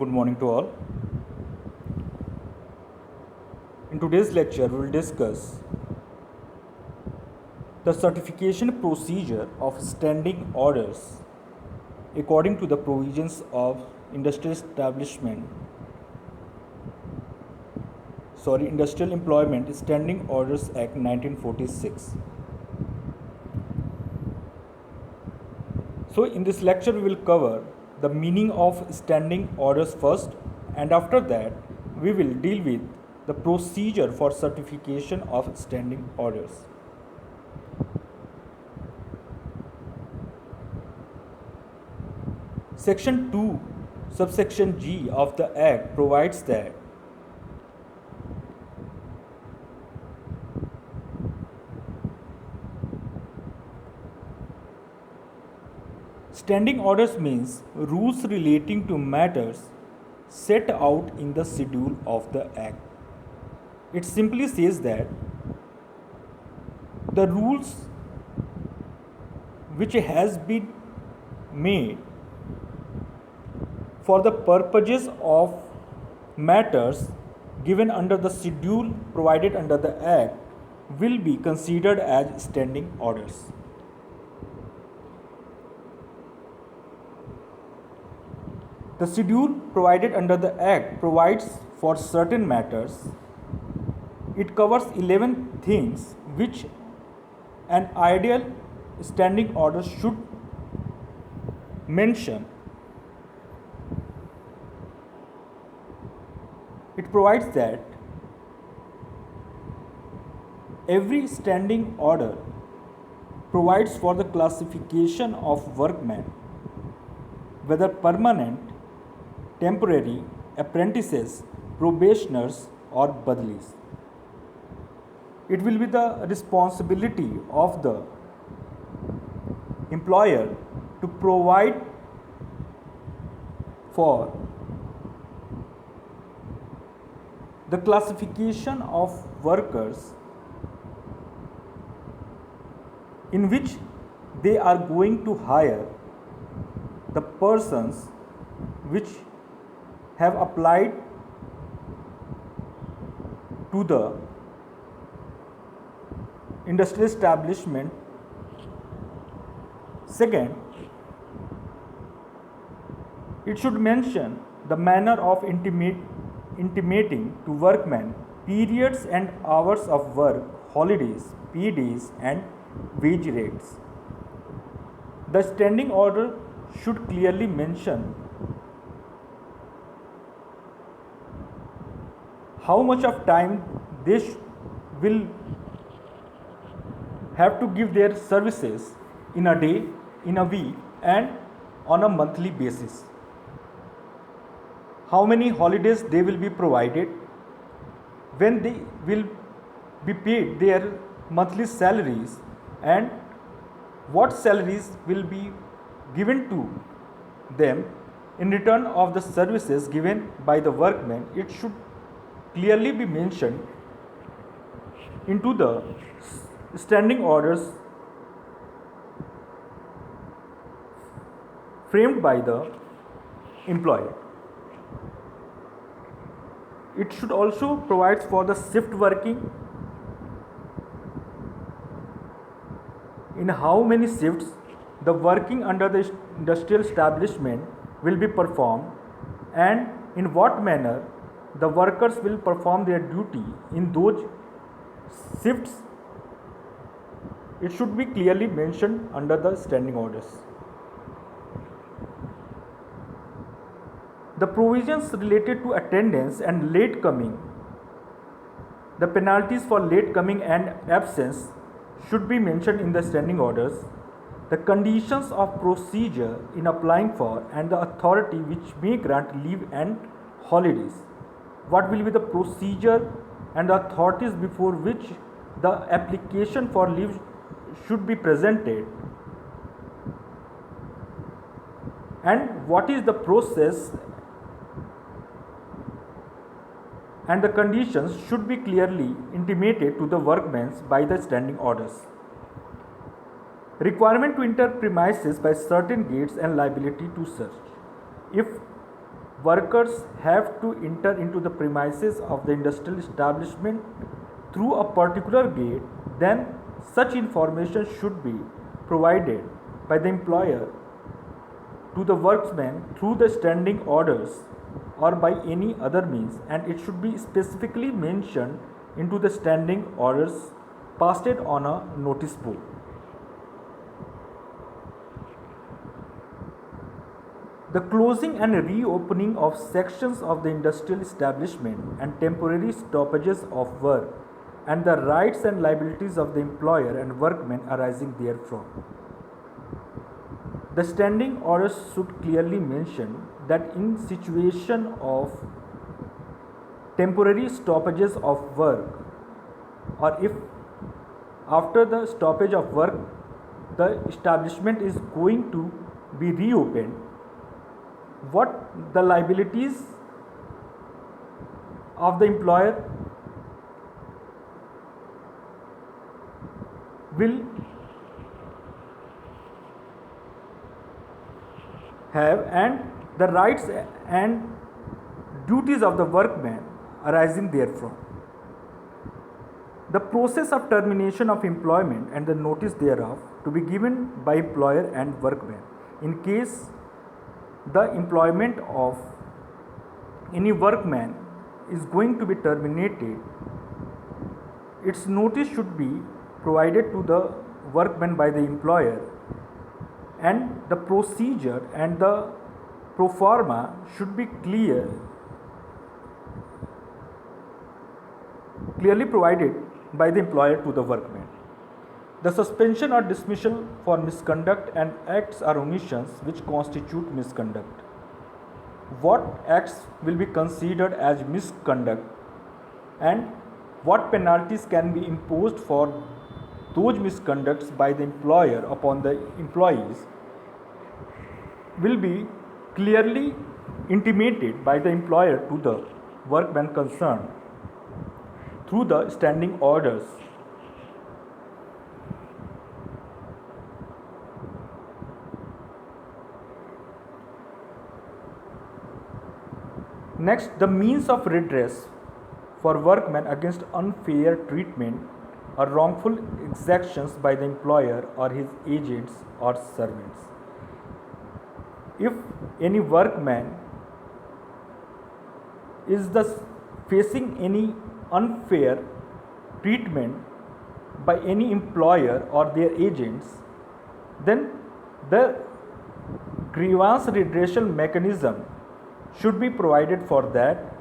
Good morning to all. In today's lecture, we will discuss the certification procedure of standing orders according to the provisions of Industrial Employment Standing Orders Act 1946. So in this lecture, we will cover the meaning of standing orders first, and after that we will deal with the procedure for certification of standing orders. Section 2, subsection G of the Act provides that standing orders means rules relating to matters set out in the schedule of the Act. It simply says that the rules which has been made for the purposes of matters given under the schedule provided under the Act will be considered as standing orders. The schedule provided under the Act provides for certain matters. It covers 11 things which an ideal standing order should mention. It provides that every standing order provides for the classification of workmen, whether permanent, temporary, apprentices, probationers, or badlis. It will be the responsibility of the employer to provide for the classification of workers in which they are going to hire the persons which have applied to the industrial establishment. Second, it should mention the manner of intimating to workmen periods and hours of work, holidays, pay days, and wage rates. The standing order should clearly mention how much of time they will have to give their services in a day, in a week, and on a monthly basis. How many holidays they will be provided, when they will be paid their monthly salaries, and what salaries will be given to them in return of the services given by the workmen. It should clearly be mentioned into the standing orders framed by the employer. It should also provide for the shift working, in how many shifts the working under the industrial establishment will be performed, and in what manner the workers will perform their duty in those shifts. It should be clearly mentioned under the standing orders. The provisions related to attendance and late coming, the penalties for late coming and absence should be mentioned in the standing orders. The conditions of procedure in applying for and the authority which may grant leave and holidays. What will be the procedure and the authorities before which the application for leave should be presented, and what is the process and the conditions should be clearly intimated to the workmen by the standing orders. Requirement to enter premises by certain gates and liability to search. If workers have to enter into the premises of the industrial establishment through a particular gate, then such information should be provided by the employer to the workmen through the standing orders or by any other means, and it should be specifically mentioned into the standing orders pasted on a notice board. The closing and reopening of sections of the industrial establishment and temporary stoppages of work and the rights and liabilities of the employer and workmen arising therefrom. The standing orders should clearly mention that in situation of temporary stoppages of work, or if after the stoppage of work the establishment is going to be reopened, what the liabilities of the employer will have and the rights and duties of the workman arising therefrom. The process of termination of employment and the notice thereof to be given by employer and workman. In case the employment of any workman is going to be terminated, its notice should be provided to the workman by the employer, and the procedure and the pro forma should be clearly provided by the employer to the workman. The suspension or dismissal for misconduct and acts or omissions which constitute misconduct. What acts will be considered as misconduct and what penalties can be imposed for those misconducts by the employer upon the employees will be clearly intimated by the employer to the workman concerned through the standing orders. Next, the means of redress for workmen against unfair treatment or wrongful exactions by the employer or his agents or servants. If any workman is thus facing any unfair treatment by any employer or their agents, then the grievance redressal mechanism should be provided for that.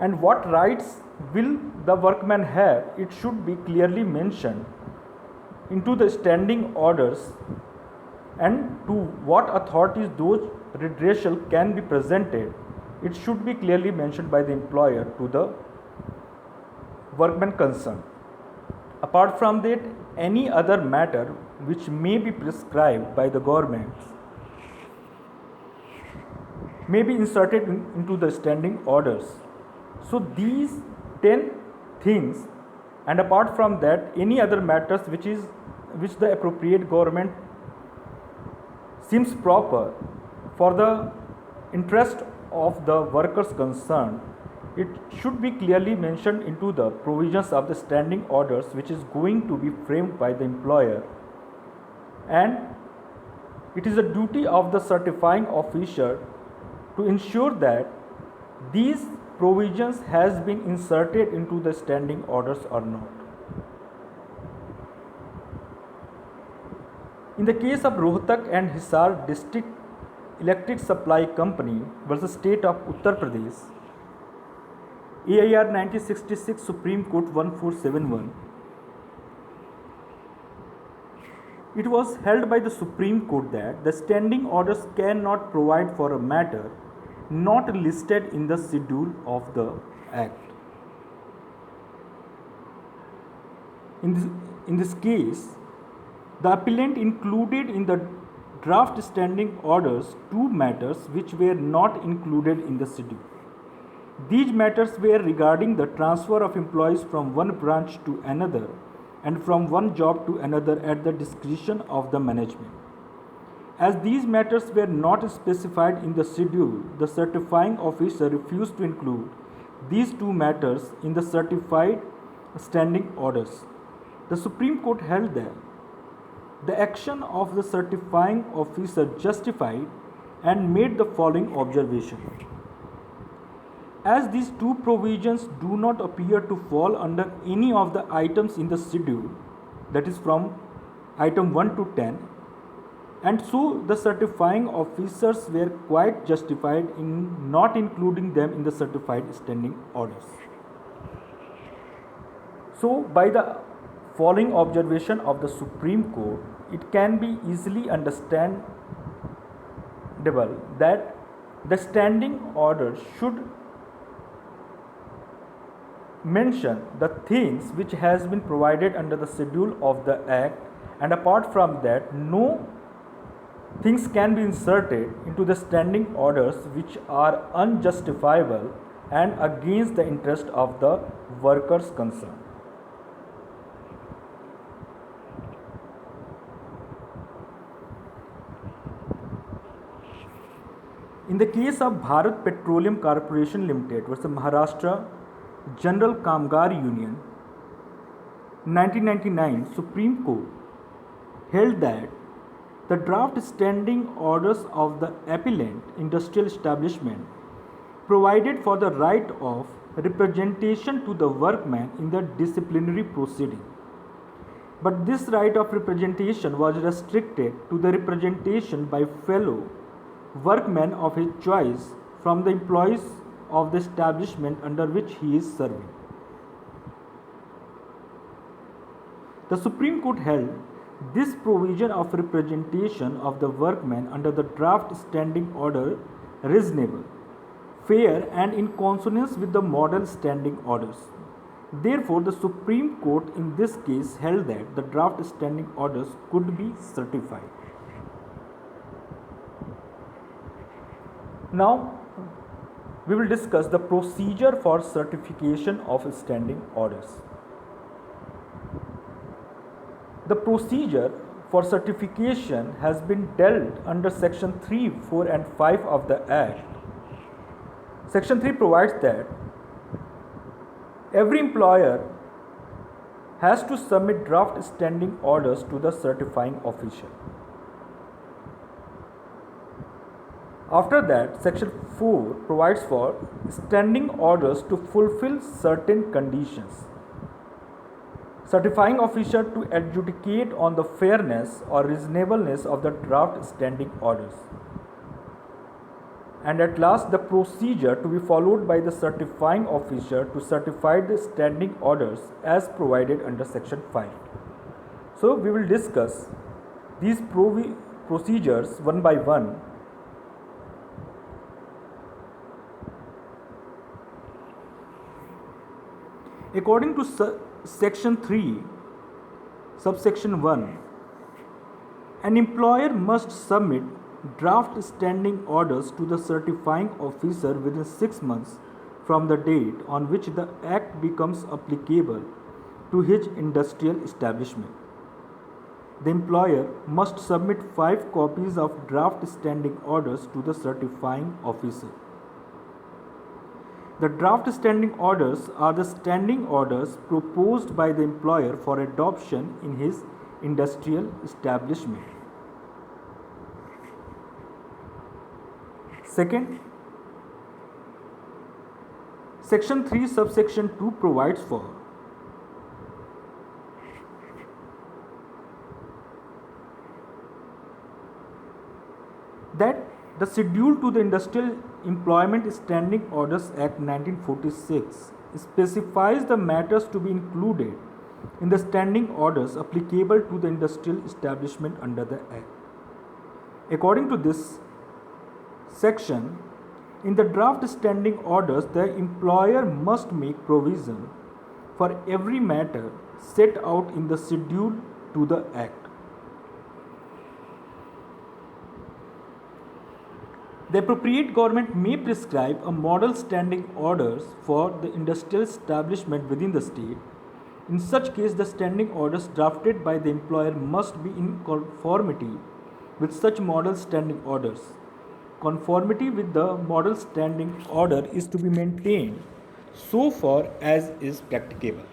And what rights will the workman have, it should be clearly mentioned into the standing orders, and to what authorities those redressal can be presented, it should be clearly mentioned by the employer to the workman concerned. Apart from that, any other matter which may be prescribed by the government may be inserted into the standing orders. So these 10 things, and apart from that, any other matters which the appropriate government seems proper for the interest of the workers concerned, it should be clearly mentioned into the provisions of the standing orders which is going to be framed by the employer, and it is a duty of the certifying officer to ensure that these provisions has been inserted into the standing orders or not. In the case of Rohtak and Hisar District Electric Supply Company versus State of Uttar Pradesh, AIR 1966, Supreme Court 1471, it was held by the Supreme Court that the standing orders cannot provide for a matter not listed in the schedule of the Act. In this case, the appellant included in the draft standing orders two matters which were not included in the schedule. These matters were regarding the transfer of employees from one branch to another and from one job to another at the discretion of the management, As these matters were not specified in the schedule, the certifying officer refused to include these two matters in the certified standing orders. The Supreme Court held that the action of the certifying officer justified and made the following observation. As these two provisions do not appear to fall under any of the items in the schedule, that is from item 1 to 10, and so the certifying officers were quite justified in not including them in the certified standing orders. So, by the following observation of the Supreme Court, it can be easily understandable that the standing order should mention the things which has been provided under the schedule of the Act, and apart from that, no things can be inserted into the standing orders which are unjustifiable and against the interest of the workers concerned. In the case of Bharat Petroleum Corporation Limited versus Maharashtra General Kamgar Union, 1999, Supreme Court held that the draft standing orders of the appellant industrial establishment provided for the right of representation to the workman in the disciplinary proceeding. But this right of representation was restricted to the representation by fellow workmen of his choice from the employees of the establishment under which he is serving. The Supreme Court held this provision of representation of the workmen under the draft standing order reasonable, fair, and in consonance with the model standing orders. Therefore, the Supreme Court in this case held that the draft standing orders could be certified. Now, we will discuss the procedure for certification of standing orders. The procedure for certification has been dealt under Section 3, 4, and 5 of the Act. Section 3 provides that every employer has to submit draft standing orders to the certifying official. After that, Section 4 provides for standing orders to fulfill certain conditions. Certifying officer to adjudicate on the fairness or reasonableness of the draft standing orders. And at last, the procedure to be followed by the certifying officer to certify the standing orders as provided under Section 5. So, we will discuss these procedures one by one. According to Section 3, subsection 1, an employer must submit draft standing orders to the certifying officer within 6 months from the date on which the Act becomes applicable to his industrial establishment. The employer must submit 5 copies of draft standing orders to the certifying officer. The draft standing orders are the standing orders proposed by the employer for adoption in his industrial establishment. Second, Section 3, subsection 2 provides for that the schedule to the Industrial Employment Standing Orders Act 1946 specifies the matters to be included in the standing orders applicable to the industrial establishment under the Act. According to this section, in the draft standing orders, the employer must make provision for every matter set out in the schedule to the Act. The appropriate government may prescribe a model standing orders for the industrial establishment within the state. In such case, the standing orders drafted by the employer must be in conformity with such model standing orders. Conformity with the model standing order is to be maintained so far as is practicable.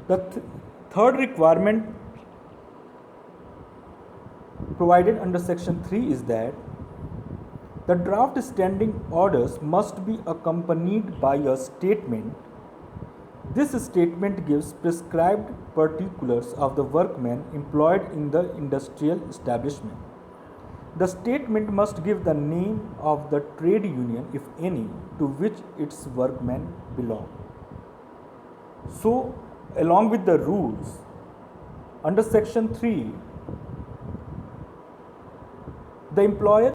The third requirement provided under section 3 is that the draft standing orders must be accompanied by a statement. This statement gives prescribed particulars of the workmen employed in the industrial establishment. The statement must give the name of the trade union, if any, to which its workmen belong. So, along with the rules, under section 3, the employer